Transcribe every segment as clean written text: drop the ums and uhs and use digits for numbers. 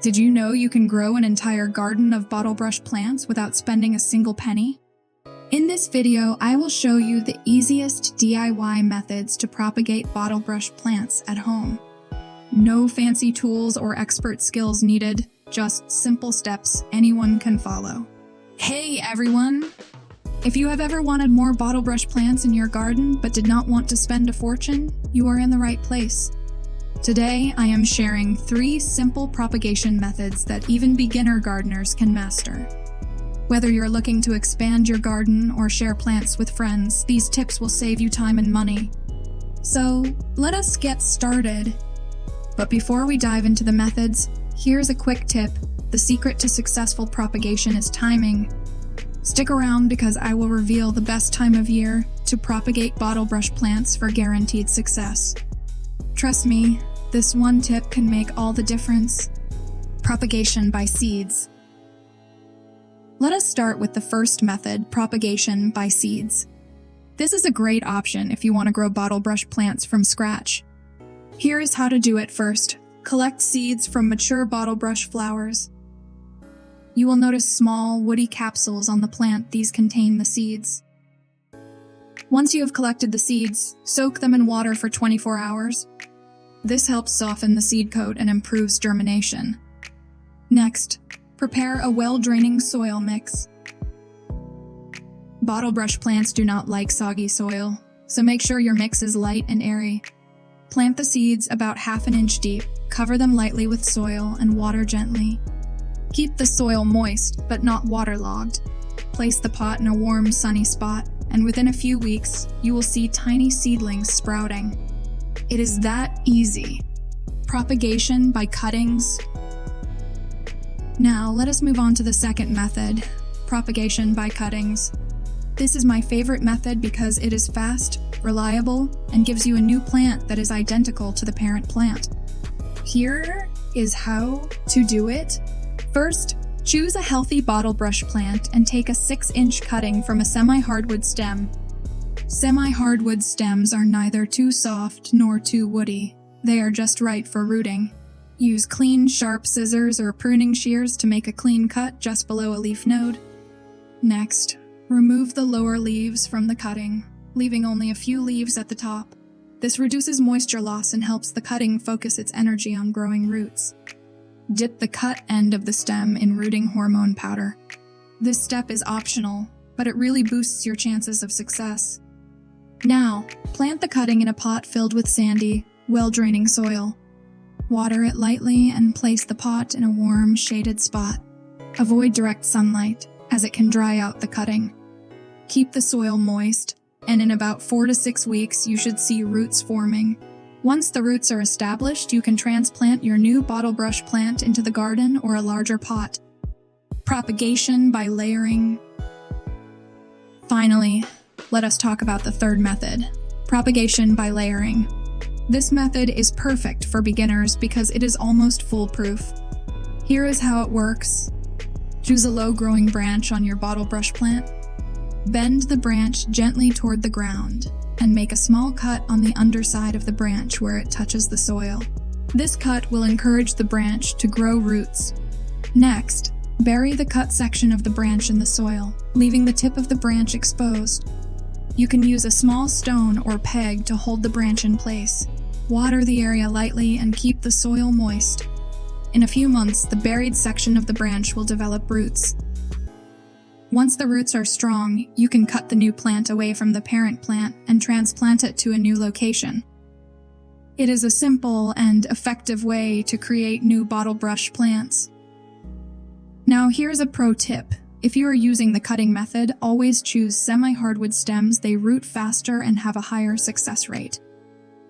Did you know you can grow an entire garden of bottlebrush plants without spending a single penny? In this video, I will show you the easiest DIY methods to propagate bottlebrush plants at home. No fancy tools or expert skills needed, just simple steps anyone can follow. Hey everyone! If you have ever wanted more bottlebrush plants in your garden but did not want to spend a fortune, you are in the right place. Today, I am sharing 3 simple propagation methods that even beginner gardeners can master. Whether you're looking to expand your garden or share plants with friends, these tips will save you time and money. So, let us get started. But before we dive into the methods, here's a quick tip. The secret to successful propagation is timing. Stick around because I will reveal the best time of year to propagate bottlebrush plants for guaranteed success. Trust me, this one tip can make all the difference. Propagation by seeds. Let us start with the first method, propagation by seeds. This is a great option if you want to grow bottlebrush plants from scratch. Here is how to do it first. Collect seeds from mature bottlebrush flowers. You will notice small, woody capsules on the plant. These contain the seeds. Once you have collected the seeds, soak them in water for 24 hours. This helps soften the seed coat and improves germination. Next, prepare a well-draining soil mix. Bottlebrush plants do not like soggy soil, so make sure your mix is light and airy. Plant the seeds about ½ inch deep, cover them lightly with soil, and water gently. Keep the soil moist, but not waterlogged. Place the pot in a warm, sunny spot, and within a few weeks, you will see tiny seedlings sprouting. It is that easy. Propagation by cuttings. Now, let us move on to the second method, propagation by cuttings. This is my favorite method because it is fast, reliable, and gives you a new plant that is identical to the parent plant. Here is how to do it. First, choose a healthy bottlebrush plant and take a 6-inch cutting from a semi-hardwood stem. Semi-hardwood stems are neither too soft nor too woody. They are just right for rooting. Use clean, sharp scissors or pruning shears to make a clean cut just below a leaf node. Next, remove the lower leaves from the cutting, leaving only a few leaves at the top. This reduces moisture loss and helps the cutting focus its energy on growing roots. Dip the cut end of the stem in rooting hormone powder. This step is optional, but it really boosts your chances of success. Now, plant the cutting in a pot filled with sandy, well-draining soil. Water it lightly and place the pot in a warm, shaded spot. Avoid direct sunlight, as it can dry out the cutting. Keep the soil moist, and in about 4 to 6 weeks, you should see roots forming. Once the roots are established, you can transplant your new bottlebrush plant into the garden or a larger pot. Propagation by layering. Finally, let us talk about the third method, propagation by layering. This method is perfect for beginners because it is almost foolproof. Here is how it works. Choose a low-growing branch on your bottlebrush plant. Bend the branch gently toward the ground and make a small cut on the underside of the branch where it touches the soil. This cut will encourage the branch to grow roots. Next, bury the cut section of the branch in the soil, leaving the tip of the branch exposed. You can use a small stone or peg to hold the branch in place. Water the area lightly and keep the soil moist. In a few months, the buried section of the branch will develop roots. Once the roots are strong, you can cut the new plant away from the parent plant and transplant it to a new location. It is a simple and effective way to create new bottlebrush plants. Now here's a pro tip. If you are using the cutting method, always choose semi-hardwood stems. They root faster and have a higher success rate.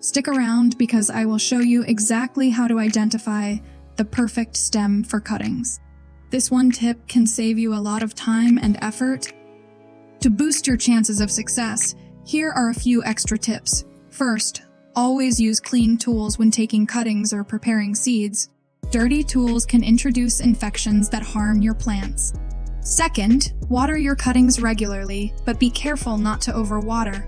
Stick around because I will show you exactly how to identify the perfect stem for cuttings. This one tip can save you a lot of time and effort. To boost your chances of success, here are a few extra tips. First, always use clean tools when taking cuttings or preparing seeds. Dirty tools can introduce infections that harm your plants. Second, water your cuttings regularly, but be careful not to overwater.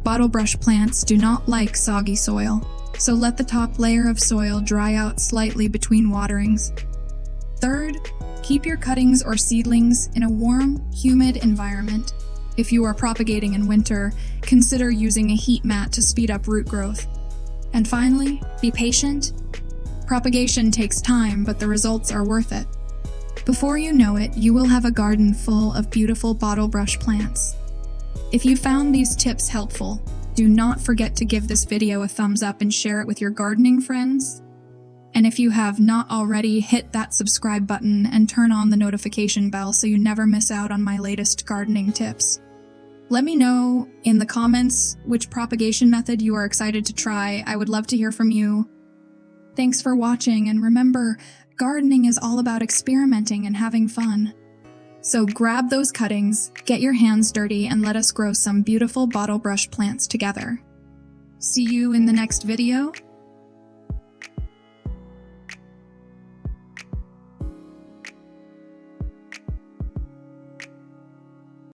Bottlebrush plants do not like soggy soil, so let the top layer of soil dry out slightly between waterings. Third, keep your cuttings or seedlings in a warm, humid environment. If you are propagating in winter, consider using a heat mat to speed up root growth. And finally, be patient. Propagation takes time, but the results are worth it. Before you know it, you will have a garden full of beautiful bottlebrush plants. If you found these tips helpful, do not forget to give this video a thumbs up and share it with your gardening friends. And if you have not already, hit that subscribe button and turn on the notification bell so you never miss out on my latest gardening tips. Let me know in the comments which propagation method you are excited to try. I would love to hear from you. Thanks for watching, and remember, gardening is all about experimenting and having fun. So grab those cuttings, get your hands dirty, and let us grow some beautiful bottlebrush plants together. See you in the next video.